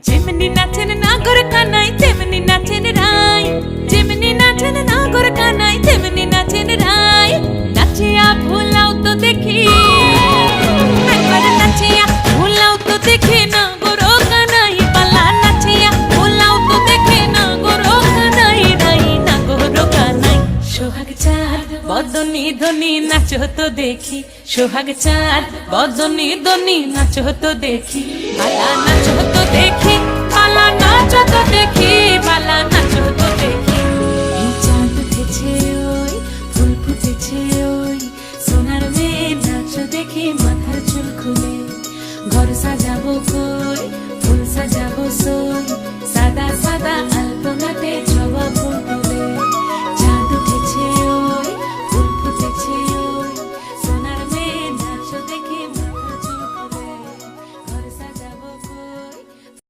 যেমনি নাচেন নাগর কানাই তেমনি নাচেন রাই, যেমনি নাচেন নাগর কানাই তেমনি নাচেন রাই। নাচিয়া ভোলাও তো দেখি, একবার নাচিয়া ভোলাও তো দেখি নাগর কানাই পালা। নাচিয়া ভোলাও তো দেখি নাগর কানাই রাই, নাগর কানাই। সোহাগ চাঁদ বদনি ধনি নাচো তো দেখি, সোহাগ চাঁদ বদনি ধনি নাচো তো দেখি, পালা নাচো তো